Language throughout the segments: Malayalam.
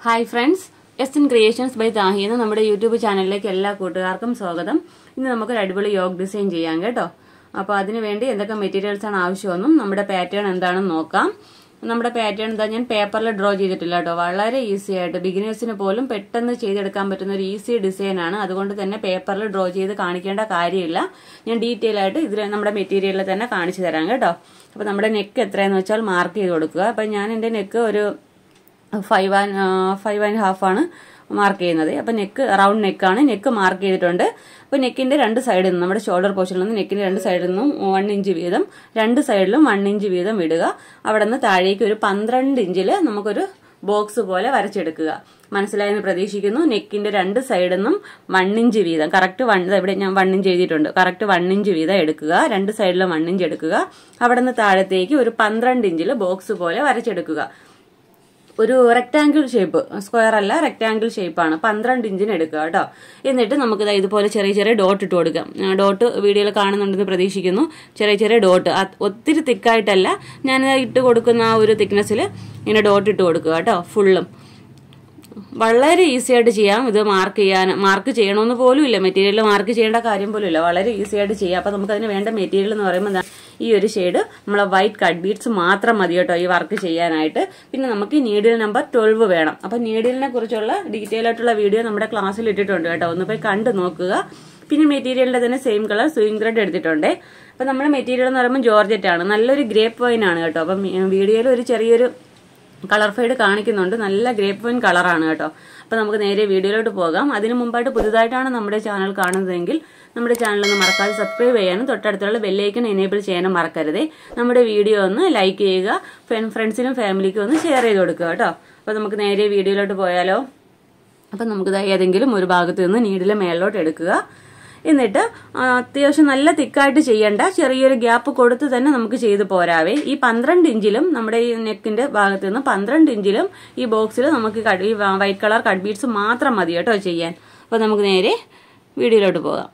Hi friends, Estin Creations by Thahi എന്ന നമ്മുടെ യൂട്യൂബ് ചാനലിലേക്ക് എല്ലാ കൂട്ടുകാർക്കും സ്വാഗതം. ഇന്ന് നമുക്ക് ഒരു അടിപൊളി യോഗ് ഡിസൈൻ ചെയ്യാം കേട്ടോ. അപ്പോൾ അതിനു വേണ്ടി എന്തൊക്കെ മെറ്റീരിയൽസ് ആണ് ആവശ്യമെന്നും നമ്മുടെ പാറ്റേൺ എന്താണെന്ന് നോക്കാം. നമ്മുടെ പാറ്റേൺ എന്താ ഞാൻ പേപ്പറിൽ ഡ്രോ ചെയ്തിട്ടില്ല കേട്ടോ. വളരെ ഈസി ആയിട്ട് ബിഗിനേഴ്സിന് പോലും പെട്ടെന്ന് ചെയ്തെടുക്കാൻ പറ്റുന്ന ഒരു ഈസി ഡിസൈൻ ആണ്. അതുകൊണ്ട് തന്നെ പേപ്പറിൽ ഡ്രോ ചെയ്ത് കാണിക്കേണ്ട കാര്യമില്ല. ഞാൻ ഡീറ്റെയിൽ ആയിട്ട് ഇതിൽ നമ്മുടെ മെറ്റീരിയലിൽ തന്നെ കാണിച്ചു തരാം കേട്ടോ. അപ്പോൾ നമ്മുടെ നെക്ക് എത്രയെന്ന് വെച്ചാൽ മാർക്ക് ചെയ്ത് കൊടുക്കുക. അപ്പോൾ ഞാൻ എൻ്റെ നെക്ക് ഒരു 5.5 ആണ് മാർക്ക് ചെയ്യുന്നത്. അപ്പൊ നെക്ക് റൗണ്ട് നെക്കാണ്, നെക്ക് മാർക്ക് ചെയ്തിട്ടുണ്ട്. അപ്പൊ നെക്കിന്റെ രണ്ട് സൈഡിൽ നിന്നും നമ്മുടെ ഷോൾഡർ പോർഷനിൽ നിന്ന് നെക്കിന്റെ രണ്ട് സൈഡിൽ നിന്നും 1 ഇഞ്ച് വീതം, രണ്ട് സൈഡിലും 1 ഇഞ്ച് വീതം ഇടുക. അവിടെ നിന്ന് താഴേക്ക് ഒരു 12 ഇഞ്ചില് നമുക്കൊരു ബോക്സ് പോലെ വരച്ചെടുക്കുക. മനസ്സിലായെന്ന് പ്രതീക്ഷിക്കുന്നു. നെക്കിന്റെ രണ്ട് സൈഡിൽ നിന്നും 1 ഇഞ്ച് വീതം, കറക്റ്റ് ഇവിടെ ഞാൻ 1 ഇഞ്ച് എഴുതിയിട്ടുണ്ട്. കറക്റ്റ് 1 ഇഞ്ച് വീതം എടുക്കുക. രണ്ട് സൈഡിലും 1 ഇഞ്ച് എടുക്കുക. അവിടെ നിന്ന് താഴത്തേക്ക് ഒരു 12 ഇഞ്ചില് ബോക്സ് പോലെ വരച്ചെടുക്കുക. ഒരു റെക്ടാംഗിൾ ഷേപ്പ്, സ്ക്വയർ അല്ല, റെക്ടാംഗിൾ ഷേപ്പാണ്. 12 ഇഞ്ചിന് എടുക്കുക കേട്ടോ. എന്നിട്ട് നമുക്ക് ഇതുപോലെ ചെറിയ ചെറിയ ഡോട്ട് ഇട്ട് കൊടുക്കാം. ഡോട്ട് വീഡിയോയിൽ കാണുന്നുണ്ടെന്ന് പ്രതീക്ഷിക്കുന്നു. ചെറിയ ചെറിയ ഡോട്ട്, ഒത്തിരി തിക്കായിട്ടല്ല, ഞാൻ ഇട്ട് കൊടുക്കുന്ന ആ ഒരു തിക്നെസ്സിൽ ഇങ്ങനെ ഡോട്ട് ഇട്ട് കൊടുക്കുക കേട്ടോ. ഫുള്ളും വളരെ ഈസി ആയിട്ട് ചെയ്യാം. ഇത് മാർക്ക് ചെയ്യണമെന്ന് പോലും ഇല്ല, മെറ്റീരിയൽ മാർക്ക് ചെയ്യേണ്ട കാര്യം പോലും ഇല്ല. വളരെ ഈസി ആയിട്ട് ചെയ്യാം. അപ്പൊ നമുക്ക് അതിന് വേണ്ട മെറ്റീരിയൽ എന്ന് പറയുമ്പോൾ ഈ ഒരു ഷെയ്ഡ് നമ്മളെ വൈറ്റ് കട്ട് ബീഡ്സ് മാത്രം മതി കേട്ടോ ഈ വർക്ക് ചെയ്യാനായിട്ട്. പിന്നെ നമുക്ക് നീഡിൽ നമ്പർ 12 വേണം. അപ്പൊ നീഡിലിനെ കുറിച്ചുള്ള ഡീറ്റെയിൽ ആയിട്ടുള്ള വീഡിയോ നമ്മുടെ ക്ലാസ്സിൽ ഇട്ടിട്ടുണ്ട് കേട്ടോ. ഒന്ന് പോയി കണ്ടു നോക്കുക. പിന്നെ മെറ്റീരിയലിന്റെ തന്നെ സെയിം കളർ സ്വിംഗ് ത്രെഡ് എടുത്തിട്ടുണ്ട്. അപ്പൊ നമ്മുടെ മെറ്റീരിയൽ എന്ന് പറയുമ്പോൾ ജോർജറ്റ് ആണ്, നല്ലൊരു ഗ്രേപ്പ് വൈൻ ആണ് കേട്ടോ. അപ്പം വീഡിയോയിൽ ഒരു ചെറിയൊരു കളർ ഫെയ്ഡ് കാണിക്കുന്നുണ്ട്, നല്ല ഗ്രേപ്പ് വൈൻ കളറാണ് കേട്ടോ. അപ്പൊ നമുക്ക് നേരെ വീഡിയോയിലോട്ട് പോകാം. അതിനു മുമ്പായിട്ട് പുതുതായിട്ടാണ് നമ്മുടെ ചാനൽ കാണുന്നതെങ്കിൽ നമ്മുടെ ചാനൽ ഒന്ന് മറക്കാതെ സബ്സ്ക്രൈബ് ചെയ്യാനും തൊട്ടടുത്തുള്ള ബെല്ലൈക്കൺ എനേബിൾ ചെയ്യാനും മറക്കരുതേ. നമ്മുടെ വീഡിയോ ഒന്ന് ലൈക്ക് ചെയ്യുക, ഫ്രണ്ട്സിനും ഫാമിലിക്കും ഒന്ന് ഷെയർ ചെയ്ത് കൊടുക്കുക കേട്ടോ. അപ്പൊ നമുക്ക് നേരെ വീഡിയോയിലോട്ട് പോയാലോ. അപ്പൊ നമുക്ക് ഏതെങ്കിലും ഒരു ഭാഗത്ത് നിന്ന് നീഡിലെ മേളിലോട്ട് എടുക്കുക. എന്നിട്ട് അത്യാവശ്യം നല്ല തിക്കായിട്ട് ചെയ്യേണ്ട, ചെറിയൊരു ഗ്യാപ്പ് കൊടുത്ത് തന്നെ നമുക്ക് ചെയ്ത് പോരാവേ. ഈ 12 ഇഞ്ചിലും നമ്മുടെ ഈ നെക്കിന്റെ ഭാഗത്ത് നിന്ന് 12 ഇഞ്ചിലും ഈ ബോക്സിൽ നമുക്ക് ഈ വൈറ്റ് കളർ കട്ട് ബീഡ്സ് മാത്രം മതി കേട്ടോ ചെയ്യാൻ. അപ്പൊ നമുക്ക് നേരെ വീഡിയോയിലോട്ട് പോകാം.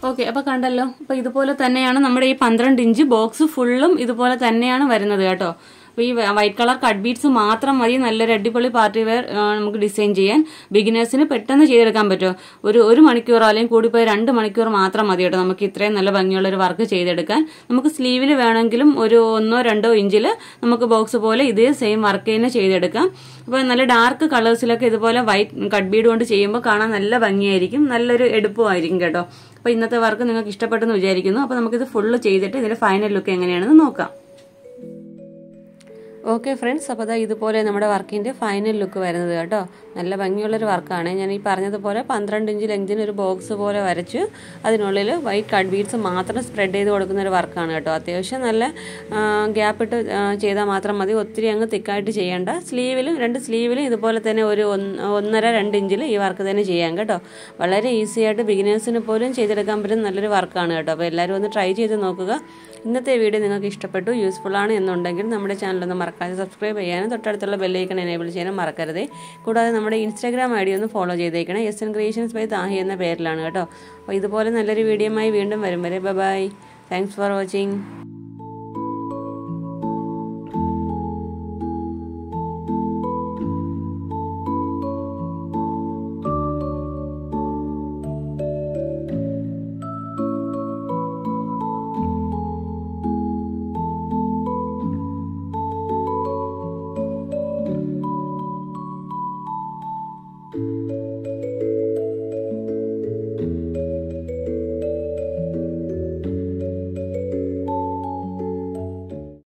ഓക്കെ, അപ്പൊ കണ്ടല്ലോ. അപ്പൊ ഇതുപോലെ തന്നെയാണ് നമ്മുടെ ഈ 12 ഇഞ്ച് ബോക്സ് ഫുള്ളും ഇതുപോലെ തന്നെയാണ് വരുന്നത് കേട്ടോ. അപ്പൊ ഈ വൈറ്റ് കളർ കട്ട് ബീഡ്സ് മാത്രം മതി നല്ലൊരു അടിപൊളി പാർട്ടി വെയർ നമുക്ക് ഡിസൈൻ ചെയ്യാൻ. ബിഗിനേഴ്സിന് പെട്ടെന്ന് ചെയ്തെടുക്കാൻ പറ്റും. ഒരു മണിക്കൂറോ അല്ലെങ്കിൽ കൂടിപ്പോയി 2 മണിക്കൂർ മാത്രം മതി കേട്ടോ നമുക്ക് ഇത്രയും നല്ല ഭംഗിയുള്ള ഒരു വർക്ക് ചെയ്തെടുക്കാൻ. നമുക്ക് സ്ലീവിൽ വേണമെങ്കിലും ഒരു 1-2 ഇഞ്ചിൽ നമുക്ക് ബോക്സ് പോലെ ഇതേ സെയിം വർക്ക് തന്നെ ചെയ്തെടുക്കാം. അപ്പോൾ നല്ല ഡാർക്ക് കളേഴ്സിലൊക്കെ ഇതുപോലെ വൈറ്റ് കട്ട് ബീഡ് കൊണ്ട് ചെയ്യുമ്പോൾ കാണാൻ നല്ല ഭംഗിയായിരിക്കും, നല്ലൊരു എടുപ്പമായിരിക്കും കേട്ടോ. അപ്പോൾ ഇന്നത്തെ വർക്ക് നിങ്ങൾക്ക് ഇഷ്ടപ്പെട്ടെന്ന് വിചാരിക്കുന്നു. അപ്പോൾ നമുക്കിത് ഫുള്ള് ചെയ്തിട്ട് ഇതിന്റെ ഫൈനൽ ലുക്ക് എങ്ങനെയാണെന്ന് നോക്കാം. ഓക്കെ ഫ്രണ്ട്സ്, അപ്പോൾ അതാ ഇതുപോലെ നമ്മുടെ വർക്കിൻ്റെ ഫൈനൽ ലുക്ക് വരുന്നത് കേട്ടോ. നല്ല ഭംഗിയുള്ളൊരു വർക്കാണ്. ഞാൻ ഈ പറഞ്ഞതുപോലെ 12 ഇഞ്ച് ലെങ്തിന് ഒരു ബോക്സ് പോലെ വരച്ച് അതിനുള്ളിൽ വൈറ്റ് കട്ട് ബീഡ്സ് മാത്രം സ്പ്രെഡ് ചെയ്ത് കൊടുക്കുന്ന ഒരു വർക്കാണ് കേട്ടോ. അത്യാവശ്യം നല്ല ഗ്യാപ്പ് ഇട്ട് ചെയ്താൽ മാത്രം മതി, ഒത്തിരി അങ്ങ് തിക്കായിട്ട് ചെയ്യേണ്ട. രണ്ട് സ്ലീവിലും ഇതുപോലെ തന്നെ ഒരു 1.5-2 ഇഞ്ചിൽ ഈ വർക്ക് തന്നെ ചെയ്യാം കേട്ടോ. വളരെ ഈസി ആയിട്ട് ബിഗിനേഴ്സിന് പോലും ചെയ്തെടുക്കാൻ പറ്റുന്ന നല്ലൊരു വർക്കാണ് കേട്ടോ. അപ്പോൾ എല്ലാവരും ഒന്ന് ട്രൈ ചെയ്ത് നോക്കുക. ഇന്നത്തെ വീഡിയോ നിങ്ങൾക്ക് ഇഷ്ടപ്പെട്ടു, യൂസ്ഫുൾ ആണ് എന്നുണ്ടെങ്കിൽ നമ്മുടെ ചാനലൊന്ന് മറക്കാതെ സബ്സ്ക്രൈബ് ചെയ്യാനും തൊട്ടടുത്തുള്ള ബെല്ലൈക്കൺ എനേബിൾ ചെയ്യാനും മറക്കരുത്. കൂടാതെ നമ്മുടെ ഇൻസ്റ്റാഗ്രാം ഐ ഡി ഒന്ന് ഫോളോ ചെയ്തേക്കണം. SN ക്രിയേഷൻസ് ബൈ താഹി എന്ന പേരിലാണ് കേട്ടോ. അപ്പോൾ ഇതുപോലെ നല്ലൊരു വീഡിയോയുമായി വീണ്ടും വരും വരെ ബൈ. Thanks for watching.